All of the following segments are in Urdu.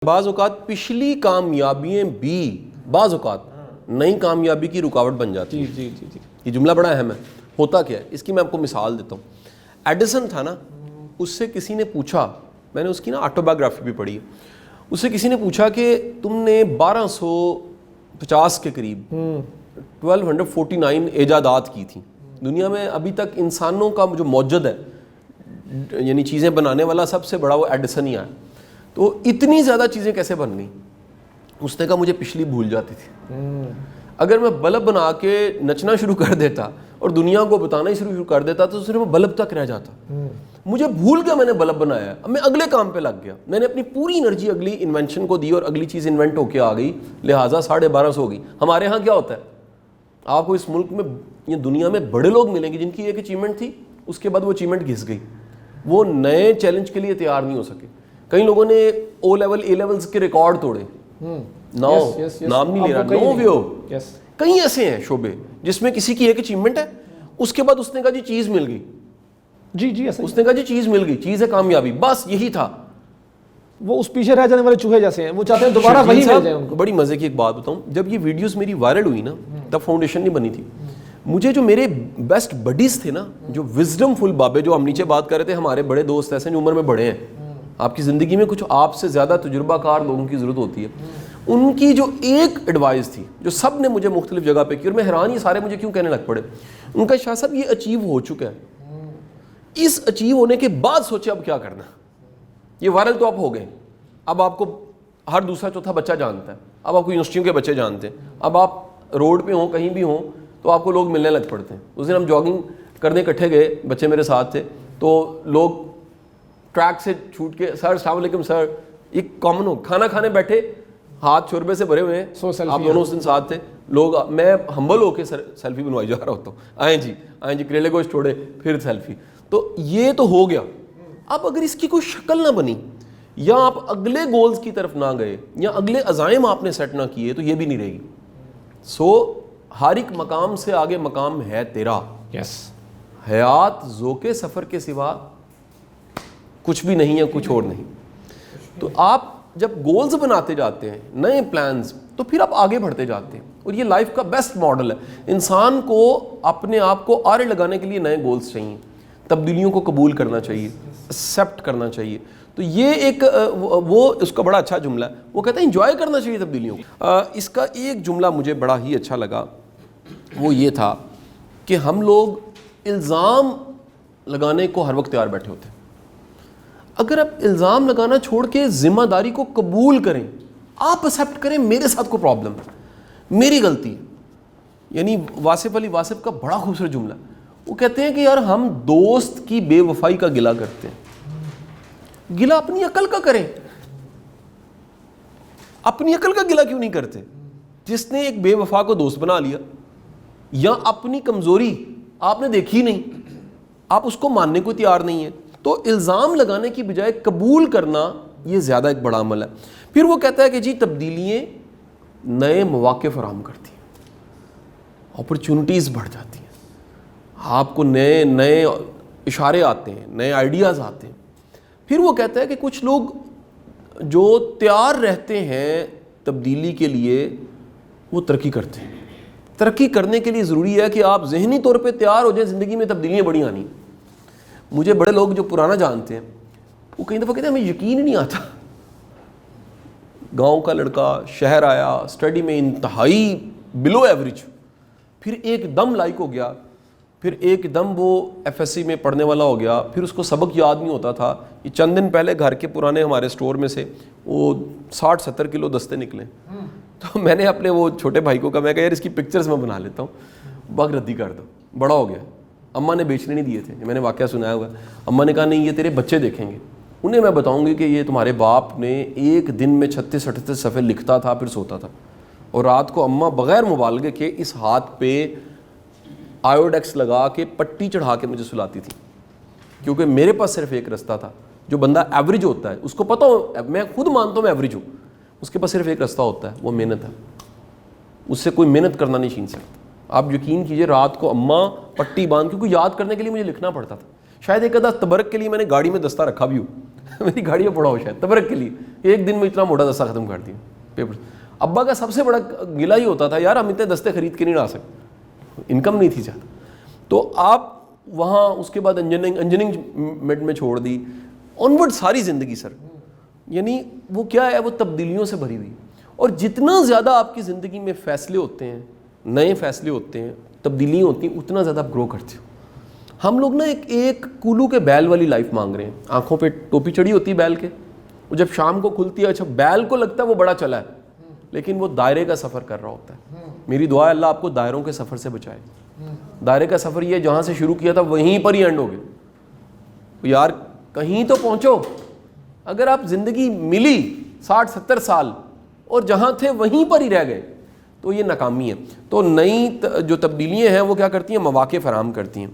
بعض اوقات پچھلی کامیابیاں بھی بعض اوقات نئی کامیابی کی رکاوٹ بن جاتی ہیں۔ جی یہ جملہ بڑا اہم ہے۔ ہوتا کیا ہے اس کی میں آپ کو مثال دیتا ہوں۔ ایڈیسن تھا نا، اس سے کسی نے پوچھا، میں نے اس کی نا آٹوبایوگرافی بھی پڑھی ہے، اس سے کسی نے پوچھا کہ تم نے 1250 کے قریب 1249 ایجادات کی تھیں دنیا میں، ابھی تک انسانوں کا جو موجد ہے یعنی چیزیں بنانے والا سب سے بڑا وہ ایڈیسن ہی ہے، تو اتنی زیادہ چیزیں کیسے بن گئیں؟ اس نے کہا مجھے پچھلی بھول جاتی تھی، اگر میں بلب بنا کے نچنا شروع کر دیتا اور دنیا کو بتانا ہی شروع کر دیتا تو صرف بلب تک رہ جاتا، مجھے بھول کے میں نے بلب بنایا، اب میں اگلے کام پہ لگ گیا، میں نے اپنی پوری انرجی اگلی انوینشن کو دی اور اگلی چیز انوینٹ ہو کے آ گئی، لہٰذا 1250 ہو گئی۔ ہمارے ہاں کیا ہوتا ہے، آپ کو اس ملک میں یہ دنیا میں بڑے لوگ ملیں گے جن کی ایک اچیومنٹ تھی، اس کے بعد وہ اچیومنٹ گھس گئی، وہ نئے چیلنج کے لیے تیار نہیں ہو سکے۔ کئی لوگوں نے او لیول اے لیولز کے ریکارڈ توڑے، نام نہیں لے رہا، نو ویو، کئی ایسے ہیں شعبے جس میں کسی کی ایک اچیومنٹ ہے، اس کے بعد اس نے کہا جی چیز مل گئی، اس نے کہا جی چیز مل گئی، چیز ہے کامیابی، بس یہی تھا۔ وہ اس پیچھے رہ جانے والے چوہے جیسے ہیں، وہ چاہتے ہیں دوبارہ وہی مل جائے ان کو۔ بڑی مزے کی ایک بات بتاؤں، جب یہ ویڈیوز میری وائرل ہوئی نا، تب فاؤنڈیشن نہیں بنی تھی، مجھے جو میرے بیسٹ بڈیز تھے نا، جو وزڈم فل بابے، جو ہم نیچے بات کر رہے تھے، ہمارے بڑے دوست ایسے جو عمر میں بڑے ہیں، آپ کی زندگی میں کچھ آپ سے زیادہ تجربہ کار لوگوں کی ضرورت ہوتی ہے، ان کی جو ایک ایڈوائز تھی جو سب نے مجھے مختلف جگہ پہ کی، اور میں حیران، یہ سارے مجھے کیوں کہنے لگ پڑے، ان کا شاہ صاحب یہ اچیو ہو چکا ہے، اس اچیو ہونے کے بعد سوچے اب کیا کرنا، یہ وائرل تو اب ہو گئے، اب آپ کو ہر دوسرا چوتھا بچہ جانتا ہے، اب آپ کو یونیورسٹیوں کے بچے جانتے ہیں، اب آپ روڈ پہ ہوں کہیں بھی ہوں تو آپ کو لوگ ملنے لگ پڑتے ہیں۔ اس دن ہم جاگنگ کرنے اکٹھے گئے، بچے میرے ساتھ تھے، تو لوگ ٹریک سے چھوٹ کے سر السلام علیکم سر، ایک کامن ہو، کھانا کھانے بیٹھے، ہاتھ شوربے سے بھرے ہوئے ہیں، آپ دونوں اس دن ساتھ تھے، لوگ، میں ہمبل ہو کے سیلفی بنوائی جا رہا ہوتا ہوں، آئیں جی کریلے گوشت چھوڑے پھر سیلفی، تو یہ تو ہو گیا۔ اب اگر اس کی کوئی شکل نہ بنی، یا آپ اگلے گولز کی طرف نہ گئے، یا اگلے عزائم آپ نے سیٹ نہ کیے، تو یہ بھی نہیں رہے گی۔ سو ہر ایک مقام سے آگے مقام ہے تیرا، حیات ذوق سفر کے سوا کچھ بھی نہیں ہے، کچھ اور نہیں۔ تو آپ جب گولز بناتے جاتے ہیں، نئے پلانز، تو پھر آپ آگے بڑھتے جاتے ہیں، اور یہ لائف کا بیسٹ ماڈل ہے۔ انسان کو اپنے آپ کو آڑے لگانے کے لیے نئے گولز چاہیے، تبدیلیوں کو قبول کرنا چاہیے، ایکسیپٹ کرنا چاہیے۔ تو یہ ایک وہ اس کا بڑا اچھا جملہ ہے، وہ کہتے ہیں انجوائے کرنا چاہیے تبدیلیوں کو۔ اس کا ایک جملہ مجھے بڑا ہی اچھا لگا، وہ یہ تھا کہ ہم لوگ الزام لگانے کو ہر وقت تیار بیٹھے ہوتے ہیں۔ اگر آپ الزام لگانا چھوڑ کے ذمہ داری کو قبول کریں، آپ ایکسیپٹ کریں میرے ساتھ کوئی پرابلم ہے، میری غلطی ہے۔ یعنی واصف علی واصف کا بڑا خوبصورت جملہ، وہ کہتے ہیں کہ یار ہم دوست کی بے وفائی کا گلہ کرتے ہیں، گلہ اپنی عقل کا کریں، اپنی عقل کا گلہ کیوں نہیں کرتے؟ جس نے ایک بے وفا کو دوست بنا لیا، یا اپنی کمزوری آپ نے دیکھی نہیں، آپ اس کو ماننے کو تیار نہیں ہے، تو الزام لگانے کی بجائے قبول کرنا یہ زیادہ ایک بڑا عمل ہے۔ پھر وہ کہتا ہے کہ جی تبدیلیاں نئے مواقع فراہم کرتی ہیں، اپرچونٹیز بڑھ جاتی ہیں، آپ کو نئے اشارے آتے ہیں، نئے آئیڈیاز آتے ہیں۔ پھر وہ کہتا ہے کہ کچھ لوگ جو تیار رہتے ہیں تبدیلی کے لیے، وہ ترقی کرتے ہیں۔ ترقی کرنے کے لیے ضروری ہے کہ آپ ذہنی طور پہ تیار ہو جائیں، زندگی میں تبدیلیاں بڑی آنی۔ مجھے بڑے لوگ جو پرانا جانتے ہیں، وہ کئی دفعہ کہتے ہیں ہمیں یقین ہی نہیں آتا، گاؤں کا لڑکا شہر آیا، اسٹڈی میں انتہائی بلو ایوریج، پھر ایک دم لائق ہو گیا، پھر ایک دم وہ ایف ایس سی میں پڑھنے والا ہو گیا، پھر اس کو سبق یاد نہیں ہوتا تھا۔ یہ چند دن پہلے گھر کے پرانے ہمارے سٹور میں سے وہ 60-70 کلو دستے نکلے، تو میں نے اپنے وہ چھوٹے بھائی کو کہا، میں کہا یار اس کی پکچرز میں بنا لیتا ہوں، باغ ردی کر دو، بڑا ہو گیا۔ اماں نے بیچنے نہیں دیے تھے، میں نے واقعہ سنایا ہوا، اماں نے کہا نہیں یہ تیرے بچے دیکھیں گے، انہیں میں بتاؤں گی کہ یہ تمہارے باپ نے ایک دن میں 36-38 صفحے لکھتا تھا پھر سوتا تھا، اور رات کو اماں بغیر مبالغے کے اس ہاتھ پہ آیوڈیکس لگا کے پٹی چڑھا کے مجھے سلاتی تھی، کیونکہ میرے پاس صرف ایک رستہ تھا۔ جو بندہ ایوریج ہوتا ہے اس کو پتہ ہو، میں خود مانتا ہوں میں ایوریج ہوں، اس کے پاس صرف ایک رستہ ہوتا ہے، وہ محنت ہے، اس سے کوئی محنت کرنا نہیں چھین سکتا۔ آپ یقین کیجئے رات کو اماں پٹی باندھ، کیونکہ یاد کرنے کے لیے مجھے لکھنا پڑتا تھا، شاید ایک آدھا تبرک کے لیے میں نے گاڑی میں دستہ رکھا بھی ہو میری گاڑی میں پڑا ہو شاید تبرک کے لیے, ایک دن میں اتنا موٹا دستہ ختم کر دیا پیپر. ابا کا سب سے بڑا گلہ ہی ہوتا تھا, یار ہم اتنے دستے خرید کے نہیں لا سکتے, انکم نہیں تھی زیادہ. تو آپ وہاں اس کے بعد انجینئرنگ میں چھوڑ دی, آنورڈ ساری زندگی سر. یعنی وہ کیا ہے, وہ تبدیلیوں سے بھری ہوئی. اور جتنا زیادہ آپ کی زندگی میں فیصلے ہوتے ہیں, نئے فیصلے ہوتے ہیں, تبدیلیاں ہوتی ہیں, اتنا زیادہ آپ گرو کرتے ہو. ہم لوگ نا ایک کولو کے بیل والی لائف مانگ رہے ہیں. آنکھوں پہ ٹوپی چڑھی ہوتی ہے بیل کے, وہ جب شام کو کھلتی ہے, اچھا بیل کو لگتا ہے وہ بڑا چلا ہے, لیکن وہ دائرے کا سفر کر رہا ہوتا ہے. میری دعا ہے اللہ آپ کو دائروں کے سفر سے بچائے. دائرے کا سفر یہ جہاں سے شروع کیا تھا وہیں پر ہی اینڈ ہو گیا. یار کہیں تو پہنچو. اگر آپ زندگی ملی 60-70 سال اور جہاں تھے وہیں پر ہی رہ گئے تو یہ ناکامی ہے. تو نئی جو تبدیلیاں ہیں وہ کیا کرتی ہیں, مواقع فراہم کرتی ہیں.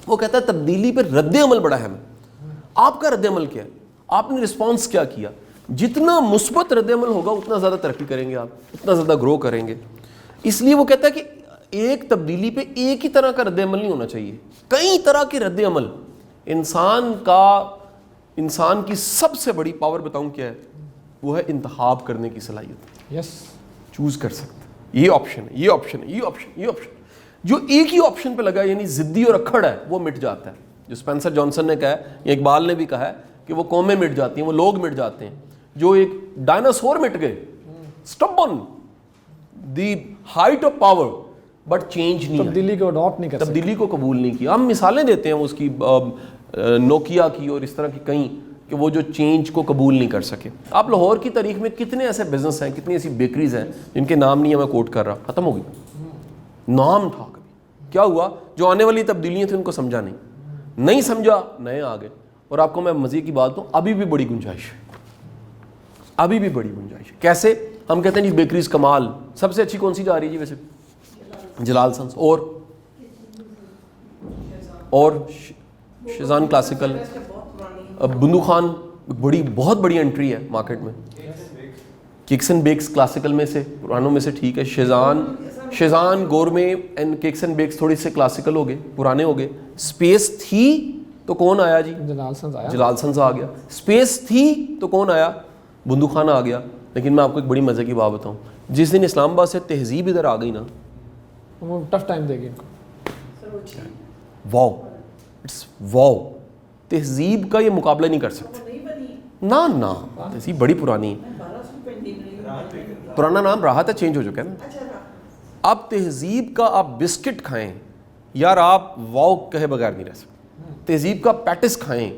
وہ کہتا ہے تبدیلی پہ رد عمل بڑا اہم ہے. آپ کا رد عمل کیا ہے, آپ نے رسپانس کیا کیا. جتنا مثبت رد عمل ہوگا اتنا زیادہ ترقی کریں گے آپ, اتنا زیادہ گرو کریں گے. اس لیے وہ کہتا ہے کہ ایک تبدیلی پہ ایک ہی طرح کا رد عمل نہیں ہونا چاہیے, کئی طرح کے رد عمل. انسان کی سب سے بڑی پاور بتاؤں کیا ہے, وہ ہے انتخاب کرنے کی صلاحیت. یس, چوز کر سکتے, یہ آپشن ہے, یہ آپشن ہے, یہ آپشن, یہ آپشن. جو ایک ہی آپشن پہ لگا یعنی ضدی اور اکھڑ ہے وہ مٹ جاتا ہے. جو اسپینسر جانسن نے کہا ہے یا اقبال نے بھی کہا ہے کہ وہ قومیں مٹ جاتی ہیں, وہ لوگ مٹ جاتے ہیں. جو ایک ڈائناسور مٹ گئے, stubborn, the height of power, but change نہیں, تبدیلی کو اڈاپٹ نہیں کر سکتے, تبدیلی کو قبول نہیں کیا. ہم مثالیں دیتے ہیں اس کی, نوکیا کی اور اس طرح کی کئی, کہ وہ جو چینج کو قبول نہیں کر سکے. آپ لاہور کی تاریخ میں کتنے ایسے بزنس ہیں, کتنی ایسی بیکریز ہیں جن کے نام نہیں ہے میں کوٹ کر رہا, ختم ہو گئی. نام تھا کبھی, کیا ہوا, جو آنے والی تبدیلیاں تھیں ان کو سمجھا نہیں سمجھا, نئے آ گئے. اور آپ کو میں مزے کی بات دوں, ابھی بھی بڑی گنجائش ہے, ابھی بھی بڑی گنجائش ہے. کیسے؟ ہم کہتے ہیں جی بیکریز کمال, سب سے اچھی کون سی جا رہی ہے جی ویسے؟ جلال سنس, اور شیزان کلاسیکل, بندو خان بڑی بہت بڑی انٹری ہے مارکیٹ میں. کیکس اینڈ بیکس کلاسیکل میں سے پرانوں میں سے ٹھیک ہے. Shezan gourmet and cakes and bakes تھوڑی سے کلاسیکل ہو گئے, پرانے ہو گئے. اسپیس تھی تو کون آیا جی؟ جلال سنس آ گیا. اسپیس تھی تو کون آیا؟ بندو خان آ گیا. لیکن میں آپ کو ایک بڑی مزے کی بات بتاؤں, جس دن اسلام آباد سے تہذیب ادھر آ گئی نا, وہ ٹف ٹائم دے گی ان کو. واو, اٹس واو. تہذیب کا یہ مقابلہ نہیں کر سکتے. نا تہذیب بڑی پرانی ہے. پرانا نام راحت ہے, چینج ہو چکا ہے نا. اب تہذیب کا آپ بسکٹ کھائیں یار, آپ واو کہے بغیر نہیں رہ سکتے. تہذیب کا پیٹس کھائیں,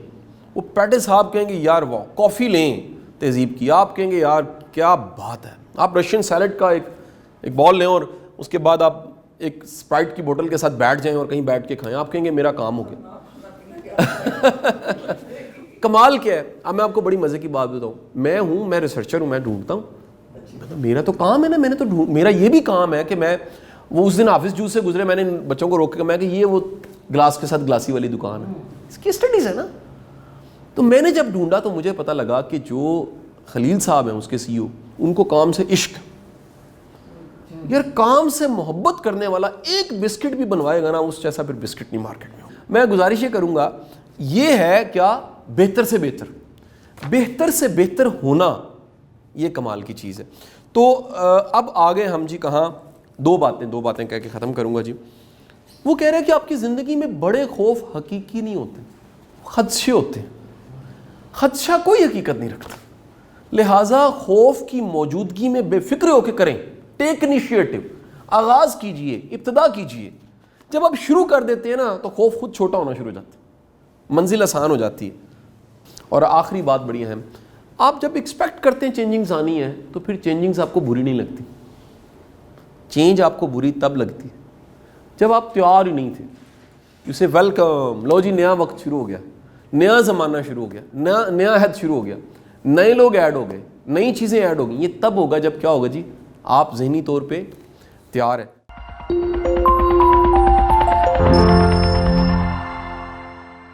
وہ پیٹس آپ کہیں گے یار واو. کافی لیں تہذیب کی, آپ کہیں گے یار کیا بات ہے. آپ رشین سیلڈ کا ایک بال لیں اور اس کے بعد آپ ایک اسپرائٹ کی بوتل کے ساتھ بیٹھ جائیں اور کہیں بیٹھ کے کھائیں, آپ کہیں گے میرا کام ہو گیا. کمال کیا ہے. اب میں آپ کو بڑی مزے کی بات بتاؤں, میں ریسرچر ہوں, میں ڈھونڈتا ہوں. میرا تو کام ہے نا, میں نے تو میرا یہ بھی کام ہے کہ میں, وہ اس دن حافظ جوس سے گزرے, میں نے بچوں کو روک کے میں کہ یہ وہ گلاس کے ساتھ گلاسی والی دکان ہے, اس کی اسٹڈیز ہے نا. تو میں نے جب ڈھونڈا تو مجھے پتہ لگا کہ جو خلیل صاحب ہیں اس کے CEO, ان کو کام سے عشق, یار کام سے محبت کرنے والا ایک بسکٹ بھی بنوائے گا نا, اس جیسا پھر بسکٹ نہیں مارکیٹ میں. میں گزارش یہ کروں گا, یہ ہے کیا, بہتر سے بہتر ہونا, یہ کمال کی چیز ہے. تو اب آگے ہم جی کہاں, دو باتیں کہہ کے ختم کروں گا جی. وہ کہہ رہے ہیں کہ آپ کی زندگی میں بڑے خوف حقیقی نہیں ہوتے, خدشے ہوتے ہیں. خدشہ کوئی حقیقت نہیں رکھتا, لہٰذا خوف کی موجودگی میں بے فکر ہو کے کریں. ٹیک انیشیٹو, آغاز کیجئے, ابتدا کیجئے. جب آپ شروع کر دیتے ہیں نا تو خوف خود چھوٹا ہونا شروع ہو جاتا ہے, منزل آسان ہو جاتی ہے. اور آخری بات بڑی اہم, آپ جب ایکسپیکٹ کرتے ہیں چینجنگز آنی ہے تو پھر چینجنگز آپ کو بری نہیں لگتی. چینج آپ کو بری تب لگتی ہے جب آپ تیار ہی نہیں تھے. اسے ویلکم, لو جی نیا وقت شروع ہو گیا, نیا زمانہ شروع ہو گیا, نیا عہد شروع ہو گیا, نئے لوگ ایڈ ہو گئے, نئی چیزیں ایڈ ہو گئی. یہ تب ہوگا جب کیا ہوگا جی, آپ ذہنی طور پہ تیار ہیں.